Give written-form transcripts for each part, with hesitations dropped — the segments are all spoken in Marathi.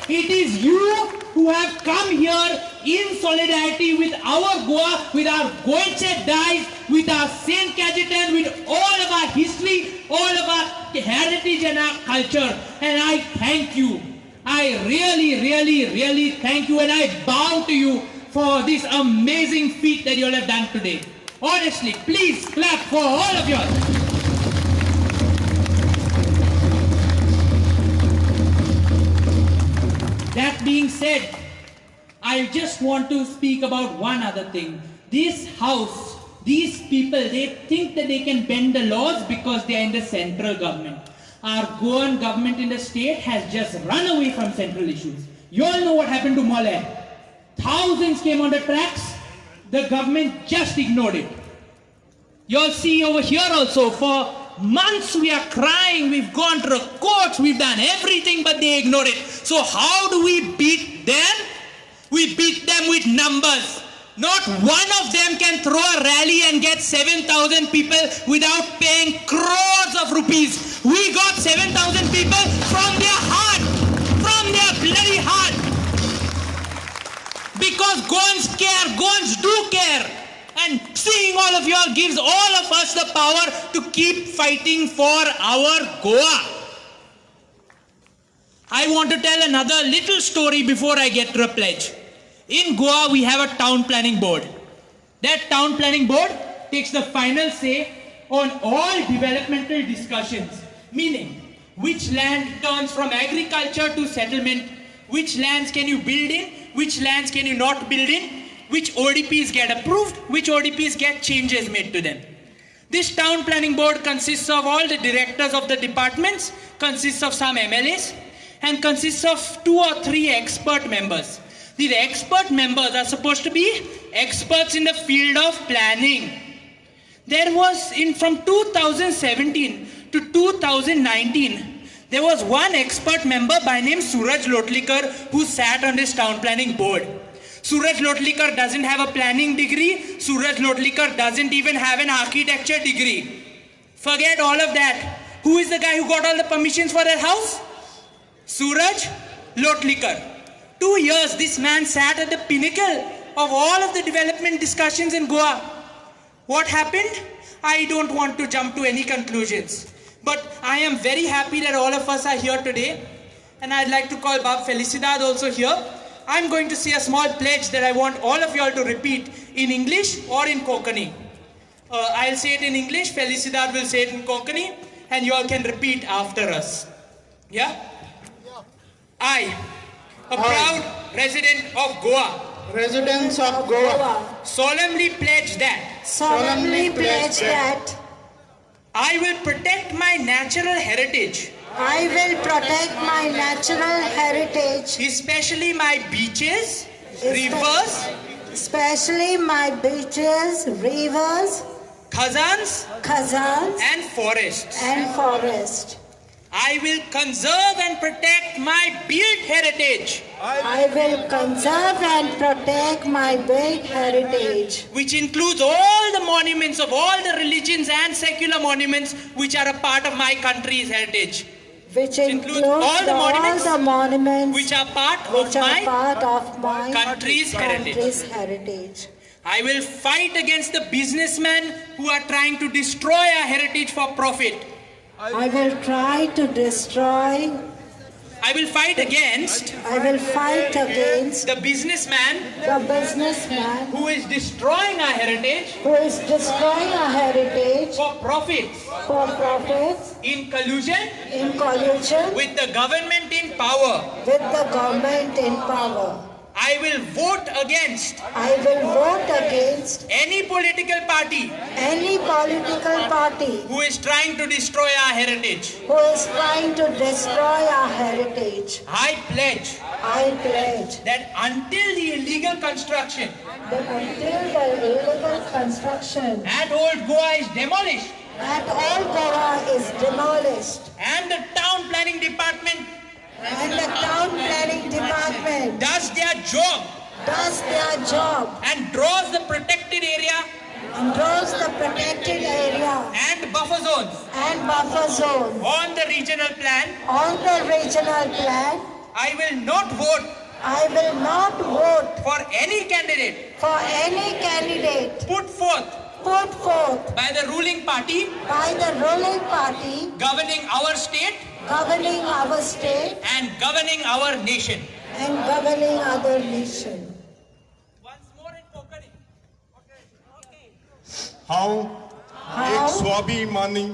It is you who have come here in solidarity with our Goa, with our Goenche Dais, with our Saint Cajetan, with all of our history, all of our heritage and our culture. And I thank you. I really thank you, and I bow to you for this amazing feat that you all have done today. Honestly, please clap for all of you all. That being said, I just want to speak about one other thing. This house, these people, they think that they can bend the laws because they are in the central government. Our Goan government in the state has just run away from central issues. You all know what happened to Mole. Thousands came on the tracks. The government just ignored it. You'll see over here also, for months we are crying, we've gone to the courts, we've done everything, but they ignored it. So how do we beat them? We beat them with numbers. Not one of them can throw a rally and get 7,000 people without paying crores of rupees. We got 7,000 people from their heart, from their bloody heart. Because Goans care, Goans do care. And seeing all of you all gives all of us the power to keep fighting for our Goa. I want to tell another little story before I get to a pledge. In Goa, we have a town planning board. That town planning board takes the final say on all developmental discussions. Meaning, which land turns from agriculture to settlement, which lands can you build in, which lands can you not build in, which ODPs get approved, which ODPs get changes made to them. This town planning board consists of all the directors of the departments, consists of some MLAs, and consists of 2 or 3 expert members. These expert members are supposed to be experts in the field of planning. There was, from 2017 to 2019, there was one expert member by name Suraj Lotlikar who sat on this town planning board. Suraj Lotlikar doesn't have a planning degree. Suraj Lotlikar doesn't even have an architecture degree. Forget all of that. Who is the guy who got all the permissions for that house? Suraj Lotlikar. 2 years this man sat at the pinnacle of all of the development discussions in Goa. What happened? I don't want to jump to any conclusions. But I am very happy that all of us are here today. And I'd like to call Bab Felicidad also here. I'm going to say a small pledge that I want all of you all to repeat in English or in Konkani. I'll say it in English, Felicidad will say it in Konkani, and you all can repeat after us. Yeah? I, a proud resident of Goa, residents of Goa, solemnly pledge that I will protect my natural heritage, especially my beaches, rivers, khazans, and forests. I will conserve and protect my built heritage. Which includes all the monuments of all the religions and secular monuments which are a part of my country's heritage. Which includes all the monuments which are part of my country's heritage. I will fight against the businessmen who are trying to destroy our heritage for profit. I will fight against the businessman who is destroying our heritage for profits in collusion with the government in power. I will vote against any political party who is trying to destroy our heritage. I pledge that until the illegal construction at Old Goa is demolished and the town planning department does their job and draws the protected area and buffer zones on the regional plan, I will not vote I will not vote for any candidate for any candidate put forth put forth by the ruling party by the ruling party governing our state governing our state and governing our nation. and governing other nation. Once more in Konkani. हांव एक हांव स्वाभिमानी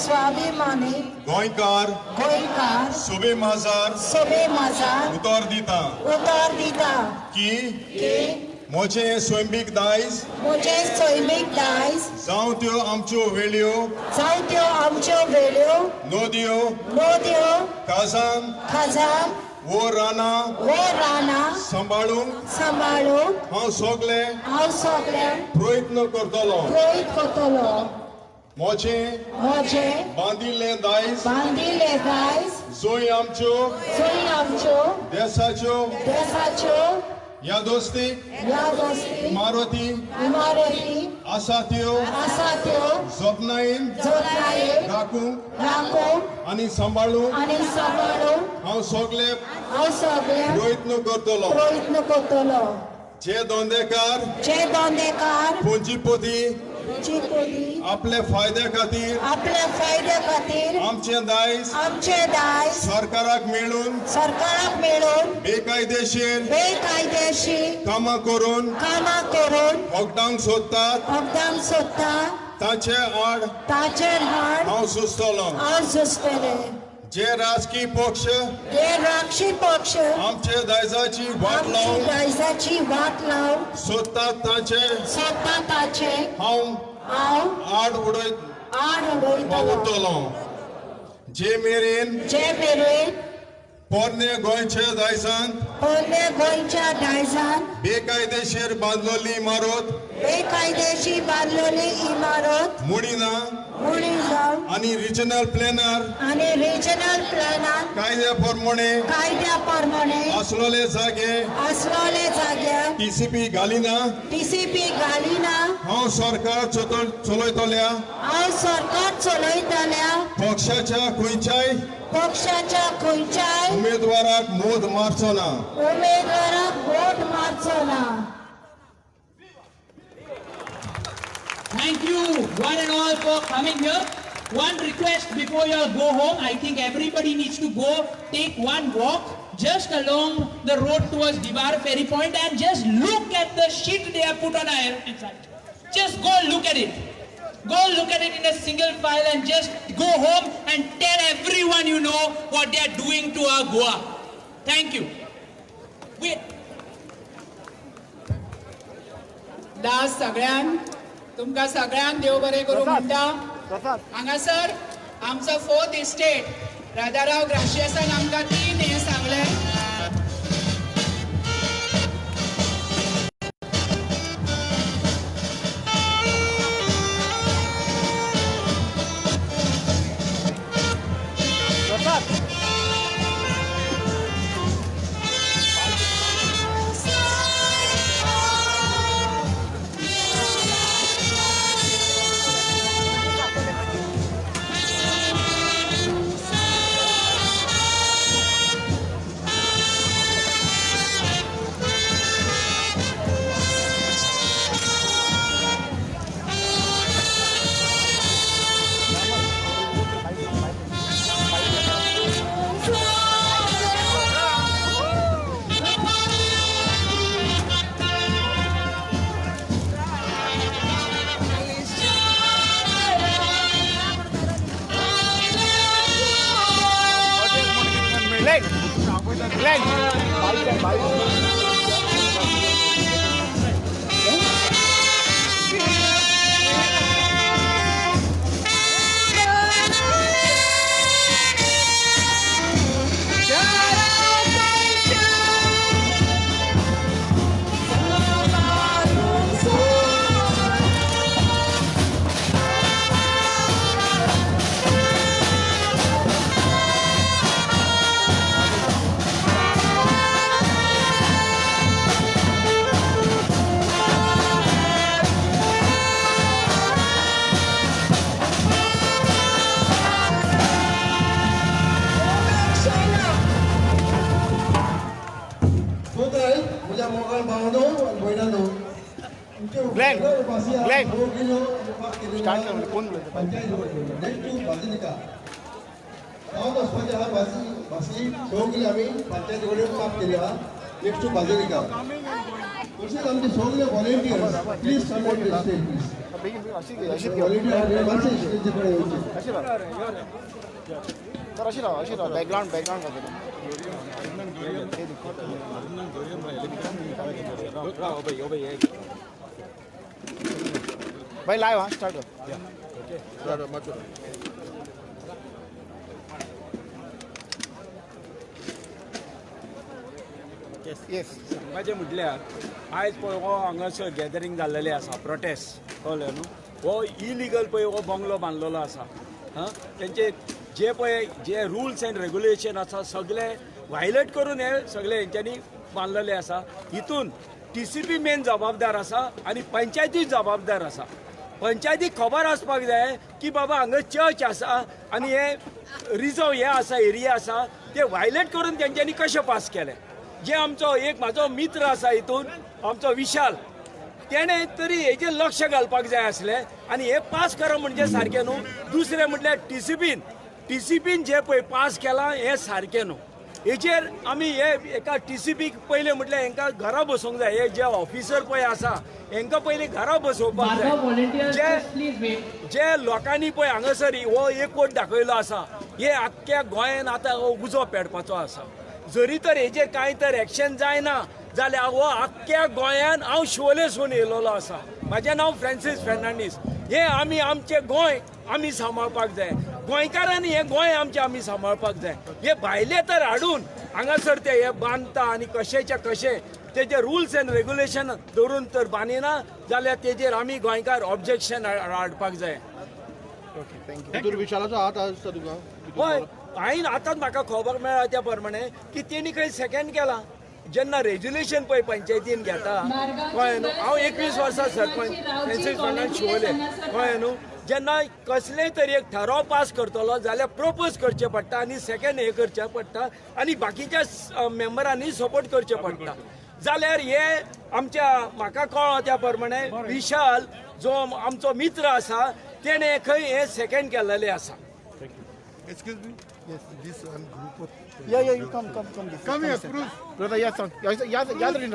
स्वाभिमानी गोंयकार गोंयकार सोबे माजार सोबे माझा उतर दिता उतर दिता की की म्हजें स्वयंबीक दायज म्हजे सैमीक दायज जावं त्यो आमच्यो वेळ्यो जावं त्यो आमच्यो वेळ्यो नदयो नद्यो काजान खजान वो रानां व रानां सांबाळूंक सांबाळूंक हांव सगळें हांव सगळ्यांक प्रयत्न करतलों प्रेरीत करतलो. म्हजें म्हजें बांदिल्लें दायज बांदिल्ले दायज जंय आमच्यो जंय आमच्यो देशाच्यो देशाच्यो यादोस्तीक यादोस्ती इमारती इमारती आसा त्यो आसा त्यो जतनायेन जोडणारे राखूंक राखूंक आनी सांबाळूंक आनी सांबाळूंक हांव सगळे हांव सगळ्यांक प्रयत्न करतलो. प्रयत्न करतलो. जे धंदेकार जे दोंदेकार पुंजीपती जी कोणी आपल्या फायद्या खातीर आपल्या फायद्या खातीर आमचे दायज आमचे दायज सरकाराक मेळून सरकाराक मेळून बेकायदेशीर बेकायदेशीर कामां करून कामां करून वखदांक सोदतात अपदान सोदता ताचे आड ताचेर हाड हांव सुस्तलो. हांव झुजतले. जे राजकीय पक्ष हे राक्षी पक्ष आमचे दायजाची वाट आमची लावून दायजाची वाट लावून सोदतात ताचे सोदता ताचे हांव हांव आड उडयत आड उडयतलो. वावुरतलो. जे मेरेन जे मेरेन पोरने गोंयचे दायजांत पयले गोंयच्या दायजान बेकायदेशीर बांदलोली इमारत बेकायदेशीर बांदलेली इमारत मोडिना उणी जावन आणि रिजनल प्लॅनर आणि रिजनल प्लॅनान कायद्या प्रमाणे कायद्या प्रमाणे असलेले जागे असलेले जाग्यार टीसीपी घालिना. टीसीपी घालिना. हांव सरकार चलयतल्या हांव सरकार चलयतल्या पक्षाच्या खंयच्याय पक्षाच्या खंयच्याय उमेदवाराक मोद मारचो ना. उमेदवाराक वोट मारचो ना. Thank you, one and all, for coming here. One request before you all go home. I think everybody needs to go take one walk just along the road towards Dibar Ferry Point and just look at the shit they have put on our aeroplane site. Just go look at it. Go look at it in a single file and just go home and tell everyone you know what they are doing to our Goa. Thank you. Wait. Das सगळ्यांक तुमकां सगळ्यांक देव बरें करूं म्हणटा. हांगासर आमचो 4th इस्टेट राजाराव ग्राशियसान आमकां 3 हें सांगलें. ग्लेन स्टार्ट कर कोण गांवांत वचपाचें आहा भासी सगळी आमी पंचायती कडेन काम केली आहा नेक्स्ट टू बाजरिका तशेंच आमचे सगळे volunteers please come on the stage please अशी व्हॉलेंटियर मातशे स्टेजी कडेन येवचे अशी राव बॅकग्राऊंड भाई लाईव्ह स्टार्ट कर येस सांगपाचें म्हटल्यार आयज पळय हो हांगासर गॅदरींग जाल्लेलें आसा प्रोटेस्ट कळ्ळें न्हू हो इलिगल पळय हो बंगलो बांदलेलो आसा तेंचे जे पळय जे रुल्स एंड रेग्युलेशन आसा सगळे वायलेट करून हे सगळे हेंच्यांनी बांदलेले आसा हितून TCP मेन जबाबदार आसा आनी पंचायती जबाबदार आसा पंचायतीक खबर आसपाक जाय की बाबा हांगा चर्च आसा आनी हे रिजर्व हे आसा एरिया आसा ते वायलेट करून तेंच्यांनी कशें पास केले जे आमचो एक म्हाजो मित्र आसा हितून आमचो विशाल तेणें तरी हेजेर लक्ष घालपाक जाय आसलें आनी हे पास करप म्हणजे सारकें न्हू दुसरें म्हटल्यार TCPन जे पळय पास केलां हें सारकें न्हू हेचेर आमी हे एका TCPक पयलें म्हटल्यार हेंकां घरा बसोवंक जाय हे जे ऑफिसर पळय आसा हेंकां पयलीं घरा बसोवपाक जाय जे लोकांनी पळय हांगासर हो एकवट दाखयलो आसा हे आख्ख्या गोंयान आतां हो उजो पेटपाचो आसा जरी तर हेजेर कांय तर एक्शन जायना जाल्यार हो आख्ख्या गोंयान हांव शिवोलेसून येयलोलो आसा म्हाजें नांव फ्रांसीस फेर्नांडीस हे आमी आमचें गोंय आमी सांबाळपाक जाय गोंयकारांनी हे गोंय आमी सांबाळपाक जाय हे भायले तर हाडून हांगासर ते हे बांदता आनी कशेच्या कशे तेजे रुल्स एंड रेग्युलेशन धरून तर बांदिना जाल्यार तेजेर आमी गोंयकार ऑब्जेक्शन हाडपाक जाय थँक्यू विशालाचो हात आसता तुका हय हांवें आतांच म्हाका खबर मेळ्ळा त्या प्रमाणे की तेणी खंय सेकंड केला जेन्ना रेज्युलेशन पळय पंचायतीन घेता कळ्ळें न्हू हांव 21 वर्सां सरपंच फ्रांसीस फेर्नांडीस शिवोले कळ्ळें न्हू जेन्ना कसलेय तरी एक ठराव पास करतलो जाल्यार प्रपोज करचें पडटा आनी सेकंड हे करचें पडटा आनी बाकीच्या मेंबरांनी सपोर्ट करचें पडटा जाल्यार हे आमच्या म्हाका कळ्ळो त्या प्रमाणे विशाल जो आमचो मित्र आसा तेणें खंय हे सेकंड केल्लेलें आसा Excuse me? Yes, this one group of... Yeah, you come here, Bruce. Brother, yes, son. Yadrin.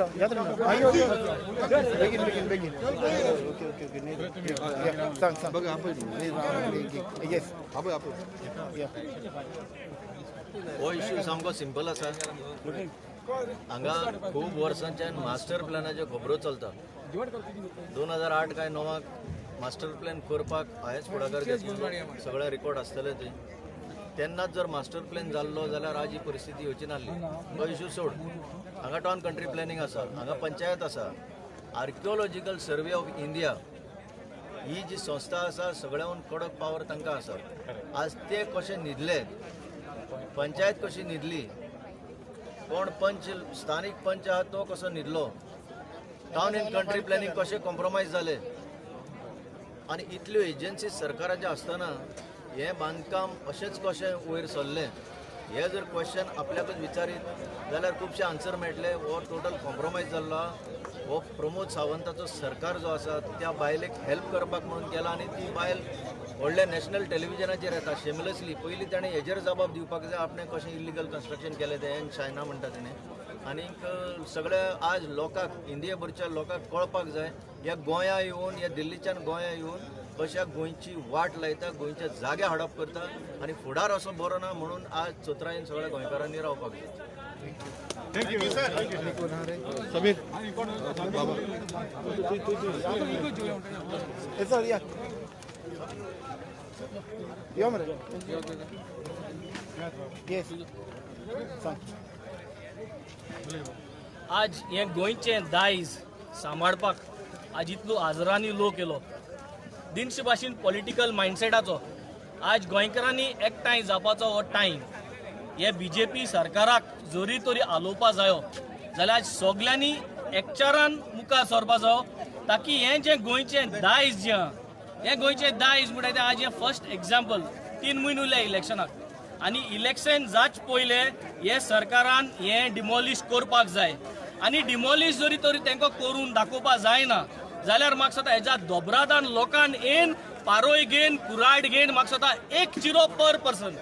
Begin. Okay. Yeah, son. Yes. Yeah. हो इश्यू सामको सिंपल आसा हांगा खूब वर्सांच्यान मास्टर प्लॅनाच्यो खबरो चलता 2008 काय 9 मास्टर प्लॅन करपाक हांवेंच फुडाकार घेतलो सगळे रिकॉर्ड आसतले थंय तेन्नाच जर मास्टर प्लॅन जाल्लो जाल्यार आज ही परिस्थिती येवची नासली हो इश्यू सोड हांगा टावन कंट्री प्लॅनिंग आसा हांगा पंचायत आसा आर्किओलॉजिकल सर्वे ऑफ इंडिया ही जी संस्था आसा सगळ्याहून कडक पावर तांकां आसा आज ते कशे न्हिदले पंचायत कशी न्हिदली कोण पंच स्थानीक पंच आहा तो कसो न्हिदलो टावन इन कंट्री प्लॅनिंग कशें कॉम्प्रोमायज जाले आनी इतल्यो एजन्सी सरकाराचे आसतना हे बांदकाम अशेंच कशें वयर सरलें हे जर क्वेश्चन आपल्याकच विचारीत जाल्यार खुबशे आन्सर मेळटले हो टोटल कॉम्प्रोमायज जाल्लो हो प्रमोद सावंताचो सरकार जो आसा त्या बायलेक हेल्प करपाक म्हणून केला आनी ती बायल व्हडल्या नॅशनल टेलिव्हिजनाचेर येता शेमलेसली पयलीं ताणें हेजेर जबाब दिवपाक जाय आपणें कशें इलिगल कन्स्ट्रक्शन केलें तें चायना म्हणटा तेणें आनीक सगळ्या आज लोकांक इंडियाभरच्या लोकांक कळपाक जाय ह्या गोंया येवन ह्या दिल्लीच्यान गोंया येवन कशा गोंयची वाट लायता गोंयच्या जाग्या हडप करता आनी फुडार असो बरो ना म्हणून आज चोत्रायन सगळ्या गोंयकारांनी रावपाक जाय समीर यो मरे येस आज हे गोंयचें दायज सांबाळपाक आज इतलो आजरांनी लोक येलो दिनशे भाशेन पॉलिटिकल मायंडसेटाचो आज गोंयकारांनी एकठांय जावपाचो हो टायम हे BJP सरकाराक जोरी तरी आलोवपा जायो जाल्यार आज सगल्यांनी एकचारान मुखार सरपा जायो ताकी हें जें गोंयचें दायज जें हें गोंयचें दायज म्हणटा तें आज हें फर्स्ट एग्जाम्पल 3 म्हयने उरले इलेक्शनाक आनी इलेक्शन जाच पयले हे सरकारान हें डिमॉलिश करपाक जाय आनी डिमॉलिश जरी तरी तांकां करून दाखोवपा जायना जाल्यार म्हाका दिसता हेच्या दोबरादान लोकांन येन पारोय घेन कुराड घेन म्हाका दिसता 1 चिरो पर पर्सन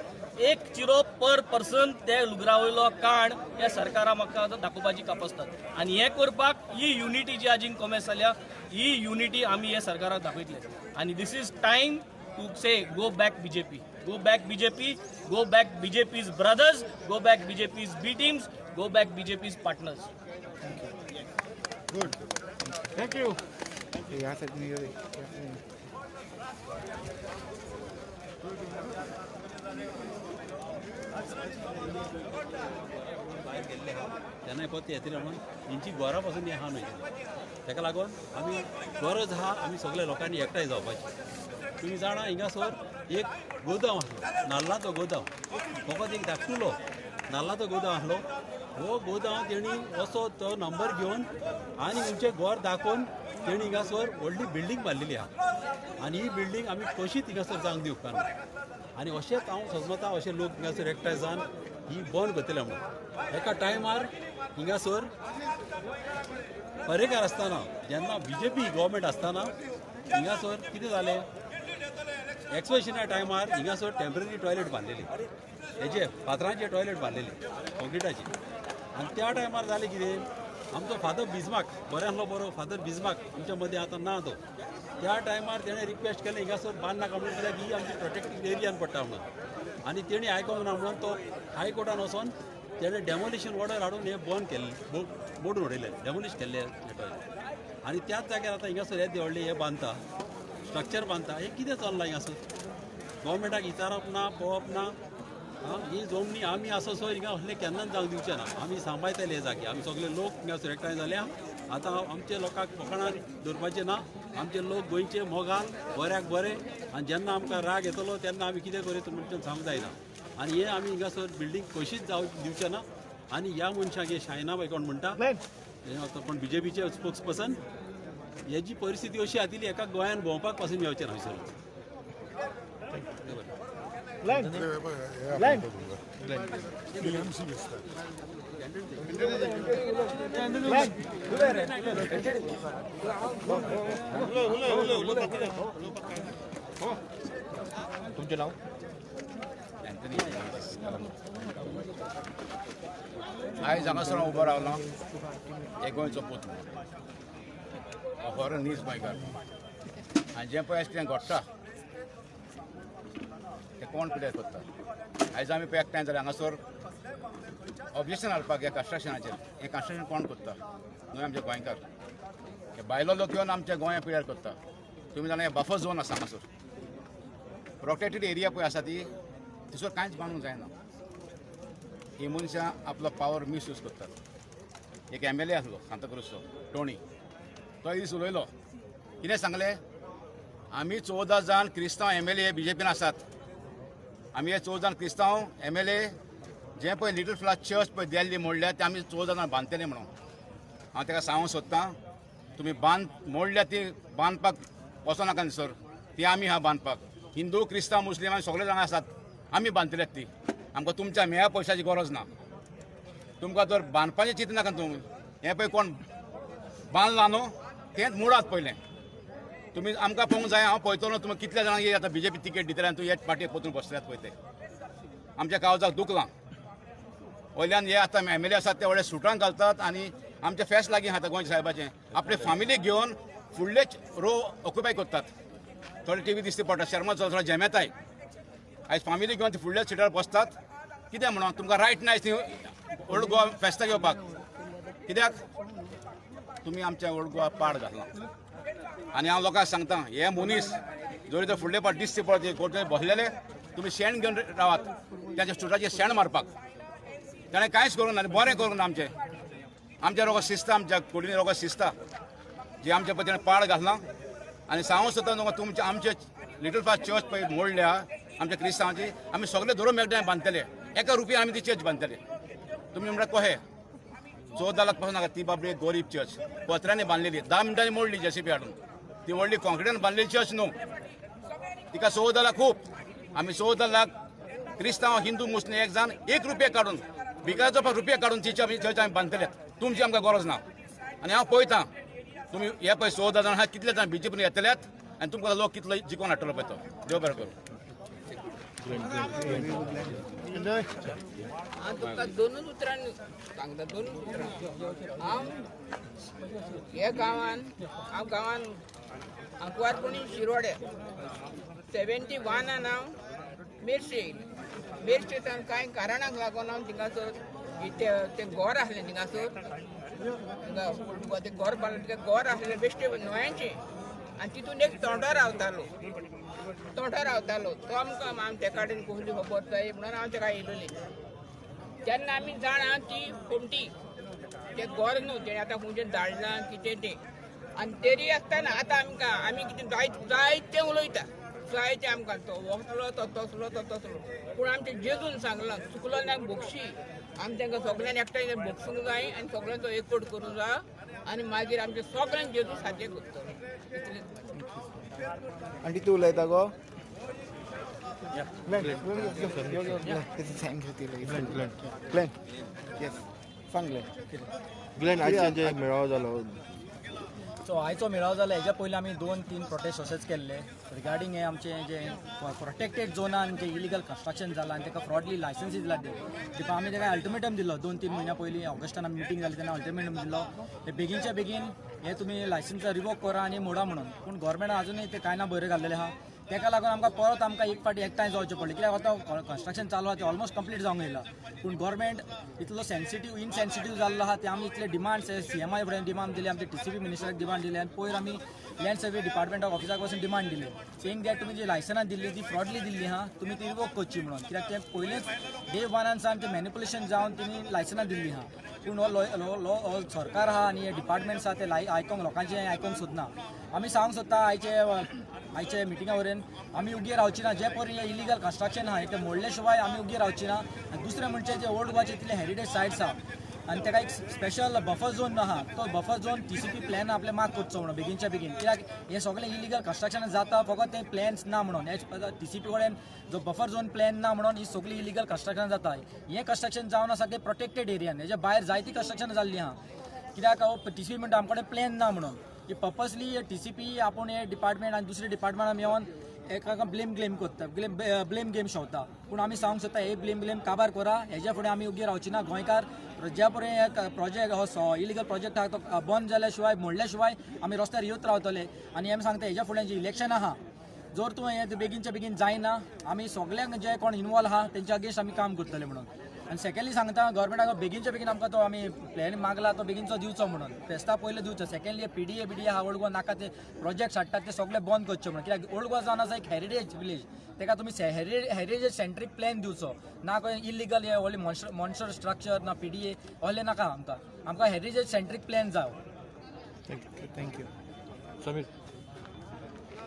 1 चिरो पर पर्सन ते लुगरावयलो काण हे सरकाराक म्हाका दाखोवपाची कापसतात आनी हे करपाक ही युनिटी जी आजीन कॉमेस जाल्या ही युनिटी आमी हे सरकाराक दाखयतले आनी this is time to say go back BJP go back BJP, go back BJP's brothers, go back BJP's B teams, go back BJP's partners. Good. Thank you. यहाँ से नहीं हो रही. त्यांना पत्ते येतले म्हणून हेंची घरा पासून हा न्हय ताका लागून आमी गरज आहा आमी सगळ्या लोकांनी एकठांय जावपाची तुम्ही जाणा हिंगासर एक गोदाम आसलो नाल्लाचो गोदाम फकत एक धाकटुलो नाल्लाचो गोदाम आसलो हो गोदाम तेणी असो तो नंबर घेवन आनी आमचें घर दाखोवन तेणी हिंगासर व्हडली बिल्डींग बांदलेली आहा आनी ही बिल्डींग आमी कशीच हिंगासर जावंक दिवंक ना आनी अशेंच हांव सजमता अशे लोक हिंगासर एकठांय जावन ही बंद करतले म्हणून एका टायमार हिंगासर पर्येकार आसतना जेन्ना BJP गव्हर्मेंट आसतना हिंगासर कितें जालें एक्सप्रेशना टायमार हिंगासर टेम्पररी टॉयलेट बांदलेली हेजे फातरांचे टॉयलेट बांदलेली कॉन्क्रिटाची आनी त्या टायमार जालें कितें आमचो फादर बिस्मार्क बरो आसलो बरो फादर बिस्मार्क आमच्या मदीं आतां ना तो त्या टायमार तेणें रिक्वेस्ट केलें हिंगासर बांदनाका म्हणून कित्याक ही आमची प्रोटेक्टेड एरियान पडटा म्हणून आनी तेणी आयकोंक ना म्हणून तो हायकोर्टान वचोन तेणें डेमोलिशन ऑर्डर हाडून हें बंद केल्लें मोडून उडयलें डेमोलिश केल्लें हें टॉयलेट आनी त्याच जाग्यार आतां हिंगासर येदें व्हडलें हें बांदता स्ट्रक्चर बांदता हें कितें चल्लां हिंगासर गोवोरमेंटाक विचारप ना पळोवप ना ही जमनी आमी आसोसो हिंगा असलें केन्नाच जावंक दिवचें ना आमी सांबाळटले हे जागे आमी सगळे लोक हिंगासर एकठांय जाल्या आतां आमचे लोकांक फकाणां दवरपाचें ना आमचे लोक गोंयचे मोगाल बऱ्याक बरें आनी जेन्ना आमकां राग येतलो तेन्ना आमी कितें करीत म्हणून सांगूंक जायना आनी हे आमी हिंगासर बिल्डींग कशीच जावंक दिवचें ना आनी ह्या मनशाक हे शायना बाय कोण म्हणटा पण BJPचे स्पोक्स पर्सन हेची परिस्थिती अशी आसली एका गोंयान भोंवपाक पासून येवचें ना विसरलो तुमचें नांव आयज हांगासर हांव उबो रावलो हे गोंयचो पूत फॉरन न्यूज गोंयकार आनी जें पळय कितें घडटा तें कोण कितें करता आयज आमी पळय एकठांय जाल्यार हांगासर ऑब्जेक्शन हाडपाक ह्या कन्स्ट्रक्शनाचेर हें कन्स्ट्रक्शन कोण करता न्हय आमचे गोंयकार हे भायलो लोक येवन आमच्या गोंया पिड्यार करता तुमी जाणा हे बफर झोन आसा हांगासर प्रोटेक्टेड एरिया पळय आसा ती थंयसर कांयच बांदूंक जायना ही मनशां आपलो पावर मिसयूज करतात एक MLA आसलो सांताक्रुजचो टोनी तो दीस उलयलो कितें सांगलें आमी 14 जाण क्रिस्तांव MLA BJPन आसात आमी हे 14 जाण क्रिस्तांव MLA जे पळय लिटल फ्लावर चर्च पळय देल्ली मोडल्या ते आमी 14 जाण बांदतले म्हणून हांव ताका सांगूंक सोदतां तुमी मोडल्या ती बांदपाक वचो नाका सर ती आमी आहा बांदपाक हिंदू क्रिस्तांव मुस्लीम आमी सगळे जाण आसात आमी बांदतलेत ती आमकां तुमच्या मेळ्या पयशाची गरज ना तुमकां जर बांदपाचें चिंत नाका तुमी हें पळय कोण बांदलां न्हू तेंच मोडात पयलें तुमी आमकां पळोवंक जाय हांव पळयतलो तुमी कितल्या जाणांक आतां BJP तिकेट दितले आनी तूं हेच पार्टीक पोतून बसल्यात पळय ते आमच्या काळजाक दुखलां वयल्यान हे आतां MLA आसात ते व्हडले सुटांक घालतात आनी आमचें फेस्त लागीं आतां गोंय साहेबाचें आपले फामिलीक घेवन फुडलेच रो ऑक्युपाय करतात थोडे TV दिसती पडटा शर्मा थोडो जेमेताय आयज फामिली घेवन फुडल्या सिटार बसतात कित्याक म्हणून तुमकां रायट ना ती ओल्ड गोवा फेस्ताक येवपाक कित्याक तुमी आमच्या ओल्ड गोवा पाड घातला आनी हांव लोकांक सांगता हे मनीस जरी तर फुडले पाट दिसते पळय कोर्टार बसलेले तुमी शेण घेवन रावात त्याच्या स्टुडाचेर शेण मारपाक ताणें कांयच करूं ना आनी बरें करूं ना आमच्या रोगां शिस्ता आमच्या कुडीनी रोगां शिस्ता जे आमच्या पद्दतीन पाड घालना आनी सांगूंक सोदता न्हू तुमचे आमचे लिटल फ्लावर चर्च पळय मोडल्या आमच्या क्रिस्तांवांची आमी सगळे धरून मेळटाय बांदतले एका रुपयान आमी ती चर्च बांदतले तुमी म्हणटा कशें 14 लाख पासून नाका ती बाबडी एक गरीब चर्च पत्र्यांनी बांदलेली 10 मिनटांनी मोडली JCB हाडून ती व्हडली कॉन्क्रिटान बांदलेली चर्च न्हू तिका 14 लाख खूब आमी 14 लाख क्रिस्तांव हिंदू मुस्लीम एक जाण 1 रुपया काडून भिकाचो रुपया काडून ती चर्च आमी बांदतले तुमची आमकां गरज ना आनी हांव पळयतां तुम्ही हे पळय 14 जाण आहात, कितले जाण बीजेपीन येतल्यात आनी तुमकां लोक कितलो जिखोवन हाडटलो पळय तो. देव बरें करूं. हांव तुका दोनूच उतरांनी सांगता, दोनूच उतरां. हांव गांवान अंकवारपणी शिरोड्या 71 हांव मेर्शे येयलें. मेर्शेंतल्यान कांय कारणाक लागून हांव थिंगासर तें घर आसलें थिंगासर, तें घर बांदलें, तें घर आसलें बेश्टे न्हंयेचें, आनी तितून एक तोंडो रावतालो. तो आमकां ते कडेन कसली खबर जाय म्हणून हांव ताका येयलोलें. तेन्ना आमी जाणा ती फोमटी तें घर न्हू, तेणें आतां खंयचें धाडलां कितें तें. आनी तरी आसतना आतां आमी कितें जायतें उलयता, जायतें आमकां तो वचलो तो तसलो तो तसलो. पूण आमच्या जेजून सांगलां चुकलो ना बक्षी. आमी तांकां सगळ्यांनी एकठांय बक्षूंक जाय आनी सगळ्यांचो एकवट करूंक जाय आनी मागीर आमचे सगळ्यांक जेजू सारकें करतलो. आनी तूं उलयता गो? ग्लेन आयचे मेळावो जालो. सो आयचो मेळावो जालो हेच्या पयलीं आमी 2-3 प्रोटेस्ट अशेंच केल्ले रिगार्डींग हे आमचें जे प्रोटेक्टेड जोनान जे इलिगल कन्स्ट्रक्शन जालां आनी ताका फ्रॉडली लायसन्सीस दिला देखून आमी ताका अल्टिमेटम दिलो. 2-3 म्हयन्या पयलीं ऑगस्टान आमी मिटींग जाली तेन्ना अल्टिमेटम दिलो हे बेगीनच्या बेगीन हे तुमी लायसन्स रिवोक करा आनी मोडा म्हणून. पूण गव्हर्मेंटान आजुनूय ते कांय ना बरें घाल्लेलें आहा. ताका लागून आमकां एक फावटी एकठांय जावचें पडलें, कित्याक आतां कन्स्ट्रक्शन चालू आहा तें ऑलमोस्ट कंप्लीट जावंक येयला. पूण गव्हर्मेंट इतलो इनसेन्सिटीव जाल्लो आहा ते आमी इतले डिमांड्स CMI फुडें डिमांड दिले, आमचे TCP मिनिस्टराक डिमांड दिले आनी पयर आमी लँड सर्वे डिपार्टमेंट ऑफ ऑफिसाक वचून डिमांड दिली सेईंग दॅट तुमी जी लायसनां दिल्ली ती फ्रॉडली दिल्ली आहा, तुमी ती रिवोक करची म्हणून. कित्याक ते पयलेंच डे 1 ते मॅनिपुलेशन जावन तेमी लायसनां दिल्ली आहा. पूण हो सरकार आहा आनी हे डिपार्टमेंट्स आहा ते लोकांचें आयकोंक सोदना. आमी सांगूंक सोदता आयचे मिटिंगा वरेन आमी उगी रावची ना. जे परी हे इलिगल कन्स्ट्रक्शन आहा ते मोडले शिवाय आमी उगी रावची ना. आनी दुसरें म्हणजे जे ओल्ड गोवाचे इतले हेरिटेज सायट्स आहा आनी ताका एक स्पेशल बफर झोन आहा, तो बफर झोन TCP प्लॅन आपले माग करचो म्हणून बेगीनच्या बेगीन. कित्याक हे सगळें इलिगल कन्स्ट्रक्शन जाता फकत ते प्लॅन्स ना म्हणून. हे TCP कडेन जो बफर झोन प्लॅन ना म्हणून ही सगळी इलिगल कन्स्ट्रक्शन जाता. हे कन्स्ट्रक्शन जावन आसा ते प्रोटेक्टेड एरियान, हेजे भायर जायती कन्स्ट्रक्शन जाल्ली आहा. कित्याक TCP म्हणटा आमचे कडेन प्लॅन ना म्हणून. ही पर्पसली TCP आपूण हे डिपार्टमेंट आनी दुसरे डिपार्टमेंटान मेळोन एकाका ब्लेम करता, ब्लेम गेम शेवता. पूण आमी सांगूंक सोदता हे ब्लेम काबार करा. हेज्या फुडें आमी उगी रावची ना. गोंयकार ज्या परेन प्रोजेक्ट हो इलिगल प्रोजेक्ट आहा तो बंद जाल्या शिवाय मोडल्या शिवाय आमी रस्त्यार येवत रावतले. आनी आमी सांगता हेज्या फुडें जी इलेक्शन आहा जर तूं हें बेगीनच्या बेगीन जायना आमी सगळ्यांक जे कोण इनवॉल्व आहा तेंच्या अगेन्स्ट आमी काम करतले म्हणून. आनी सेकंडली सांगता गव्हर्मेंटाक बेगीनच्या बेगीन आमकां तो आमी प्लॅन मागला तो बेगीनचो दिवचो म्हणून. फेस्ता पयलीं दिवचो. सेकंडली PDA आहा ओल्ड गोवा नाका ते प्रोजेक्ट हाडटात ते सगळे बंद करचे म्हणून. कित्याक ओल्ड गोवा जावन आसा एक हेरिटेज विलेज, ताका तुमी हेरिटेज सेंट्रीक प्लॅन दिवचो ना. खंय इलिगल हे व्हडले मॉन्स्टर स्ट्रक्चर ना PDA असले नाका. आमकां हेरिटेज सेंट्रीक प्लॅन जाय. थँक्यू. समीर,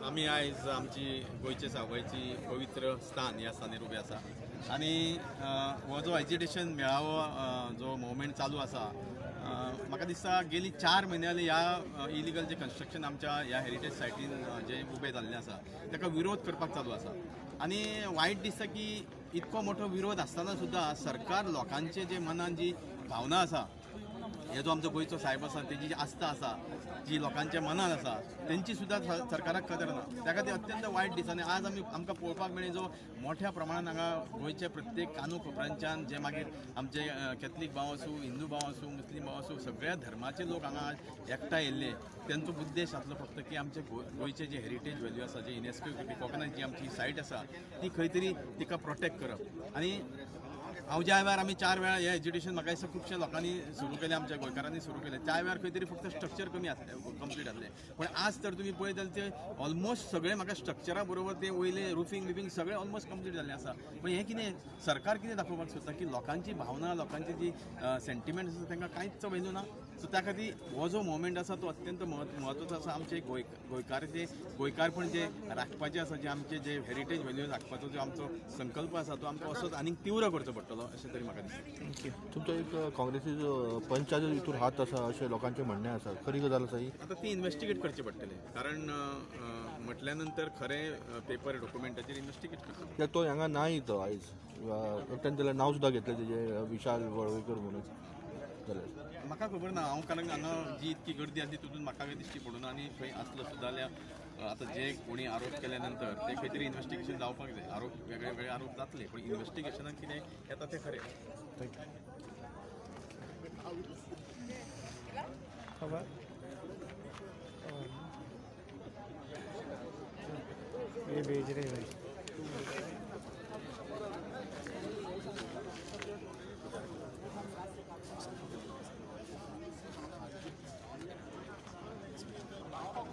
आमी आयज आमची गोंयचे सावयची पवित्र स्थान ह्या स्थानार उबे आसा आनी हो जो एजिटेशन मेळावो जो मुवमेंट चालू आसा म्हाका दिसता गेली 4 म्हयने जाली ह्या इलिगल जे कन्स्ट्रक्शन आमच्या ह्या हेरिटेज सायटीन जे उबे जाल्ले आसा ताका विरोध करपाक चालू आसा. आनी वायट दिसता की इतको मोठो विरोध आसतना सुद्दां सरकार लोकांचे जे मनान जी भावना आसा, हे जो आमचो गोंयचो साहेब आसा तेजी जी आस्था आसा जी लोकांच्या मनान आसा तेंची सुद्दां सरकाराक कदर ना. ताका ते अत्यंत वायट दिसता. आनी आज आमकां पळोवपाक मेळ्ळें जो मोठ्या प्रमाणान हांगा गोंयचे प्रत्येक कानू कोपऱ्यांच्यान जे मागीर आमचे कॅथलीक भाव आसूं, हिंदू भाव आसूं, मुस्लीम भाव आसूं, सगळ्या धर्माचे लोक हांगा एकठांय येयल्ले. तेंचो उद्देश आसलो फक्त की आमचे गोंयचे जे हेरिटेज व्हॅल्यू आसा, जे युनेस्को रिकॉग्नायज जी आमची सायट आसा ती खंय तरी तिका प्रोटेक्ट करप. आनी हांव ज्या वेळार आमी 4 वेळा हें एज्युकेशन म्हाका दिसता खुबशा लोकांनी सुरू केलें, आमच्या गोंयकारांनी सुरू केलें. त्या वेळार खंय तरी फक्त स्ट्रक्चर कमी कंप्लीट जातलें. पण आज तर तुमी पळयत जाल्यार ते ऑलमोस्ट सगळे म्हाका स्ट्रक्चरा बरोबर ते वयले रुफींग सगळें ऑलमोस्ट कंप्लीट जाल्लें आसा. पण हें कितें सरकार कितें दाखोवपाक सोदता की लोकांची भावना, लोकांची जी सेंटिमेंट आसा तांकां कांयच वॅल्यू ना. सो त्या खातीर हो जो मुवमेंट आसा तो अत्यंत म्हत्वाचो आसा. आमचे गोंयकारपण जे राखपाचें आसा, जे आमचे जे हेरिटेज व्हॅल्यू राखपाचो जो आमचो संकल्प आसा तो आमकां असोच आनीक तीव्र करचो पडटलो अशें तरी म्हाका दिसता. थँक्यू. तुमचो एक काँग्रेसीचो पंचाचो हितूर हात आसा अशें लोकांचें म्हणणें आसा, खरी गजाल आसा ही? आतां ती इन्व्हेस्टिगेट करचें पडटलें, कारण म्हटल्या नंतर खरें पेपर डॉक्युमेंटाचेर इन्व्हेस्टिगेट करता. तो हांगा नाय तो आयज एकट्यान जाल्यार नांव सुद्दां घेतलें तेजें विशाल वळवयकर म्हणून. जाल्यार म्हाका खबर ना हांव कारण हांगा जी इतकी गर्दी आसा तितून म्हाका काय दिश्टी पडूना आनी खंय आसलो सुद्दां जाल्यार आतां जे कोणी आरोप केल्या नंतर ते खंय तरी इन्व्हेस्टिगेशन जावपाक जाय आरोप वेगळे वेगळे आरोप जातले पूण इन्व्हेस्टिगेशनान कितें येता तें खरें ये भेज रहे हैं